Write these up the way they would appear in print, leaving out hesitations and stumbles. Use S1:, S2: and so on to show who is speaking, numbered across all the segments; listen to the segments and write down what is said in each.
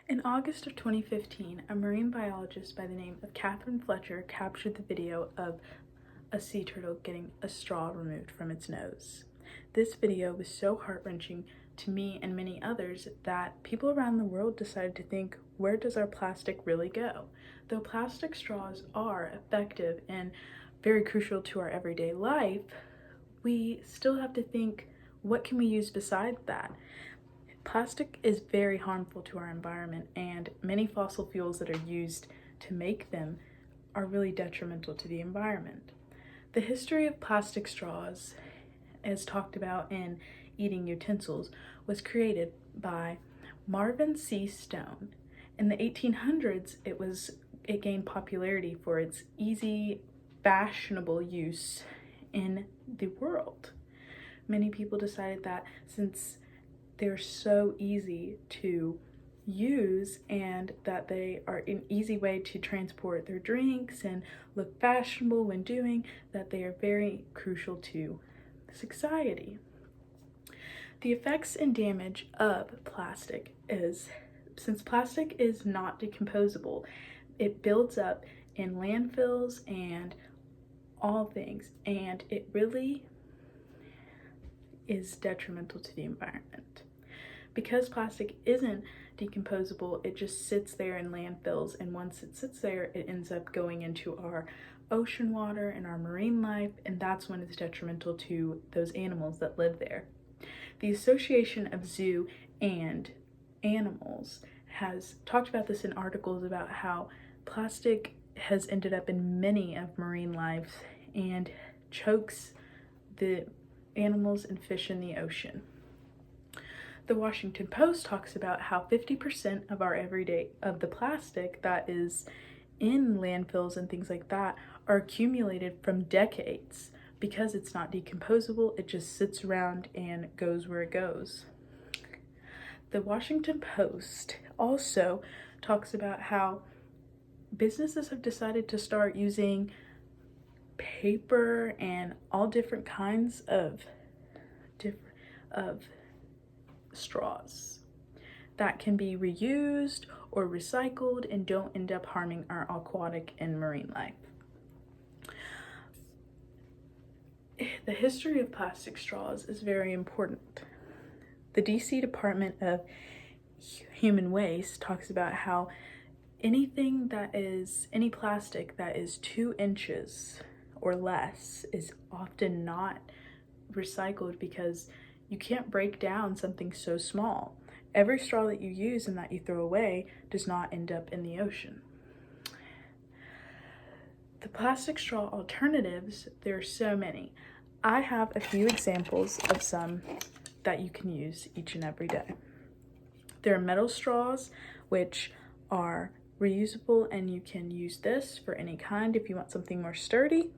S1: In August of 2015, a marine biologist by the name of Catherine Fletcher captured the video of a sea turtle getting a straw removed from its nose. This video was so heart-wrenching to me and many others that people around the world decided to think, where does our plastic really go? Though plastic straws are effective and very crucial to our everyday life, we still have to think, what can we use besides that? Plastic is very harmful to our environment, and many fossil fuels that are used to make them are really detrimental to the environment. The history of plastic straws, as talked about in Eating Utensils, was created by Marvin C. Stone. In the 1800s, it gained popularity for its easy, fashionable use in the world. Many people decided that since they're so easy to use and that they are an easy way to transport their drinks and look fashionable when doing, that they are very crucial to society. The effects and damage of plastic is, since plastic is not decomposable, it builds up in landfills and all things, and it really is detrimental to the environment. Because plastic isn't decomposable, it just sits there in landfills, and once it sits there, it ends up going into our ocean water and our marine life, and that's when it's detrimental to those animals that live there. The Association of Zoo and Animals has talked about this in articles about how plastic has ended up in many of marine lives and chokes the animals and fish in the ocean. The Washington Post talks about how 50% of the plastic that is in landfills and things like that are accumulated from decades. Because it's not decomposable, it just sits around and goes where it goes. The Washington Post also talks about how businesses have decided to start using paper and all different kinds of straws that can be reused or recycled and don't end up harming our aquatic and marine life. The history of plastic straws is very important. The DC Department of Human Waste talks about how any plastic that is 2 inches or less is often not recycled because you can't break down something so small. Every straw that you use and that you throw away does not end up in the ocean. The plastic straw alternatives, there are so many. I have a few examples of some that you can use each and every day. There are metal straws, which are reusable, and you can use this for any kind if you want something more sturdy.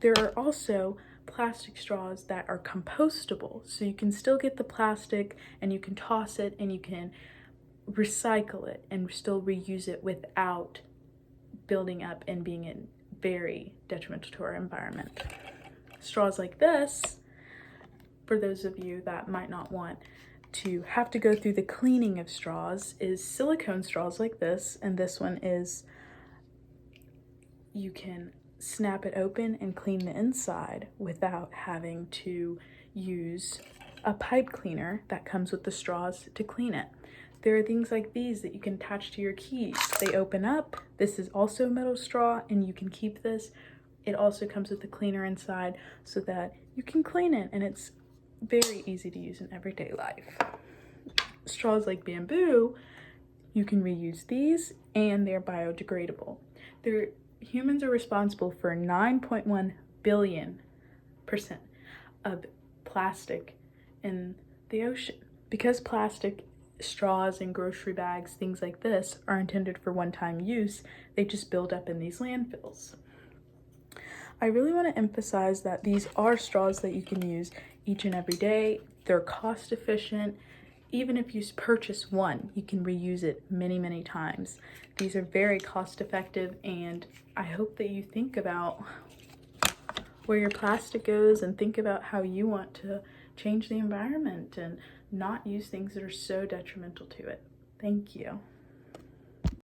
S1: There are also plastic straws that are compostable, so you can still get the plastic and you can toss it and you can recycle it and still reuse it without building up and being very detrimental to our environment. Straws like this, for those of you that might not want to have to go through the cleaning of straws, is silicone straws like this, and this one is, you can snap it open and clean the inside without having to use a pipe cleaner that comes with the straws to clean it. There are things like these that you can attach to your keys. They open up. This is also a metal straw, and you can keep this. It also comes with a cleaner inside so that you can clean it, and it's very easy to use in everyday life. Straws like bamboo, you can reuse these, and they're biodegradable. Humans are responsible for 9.1 billion% of plastic in the ocean. Because plastic straws and grocery bags, things like this, are intended for one-time use, they just build up in these landfills. I really want to emphasize that these are straws that you can use each and every day. They're cost efficient. Even if you purchase one, you can reuse it many, many times. These are very cost effective, and I hope that you think about where your plastic goes and think about how you want to change the environment and not use things that are so detrimental to it. Thank you.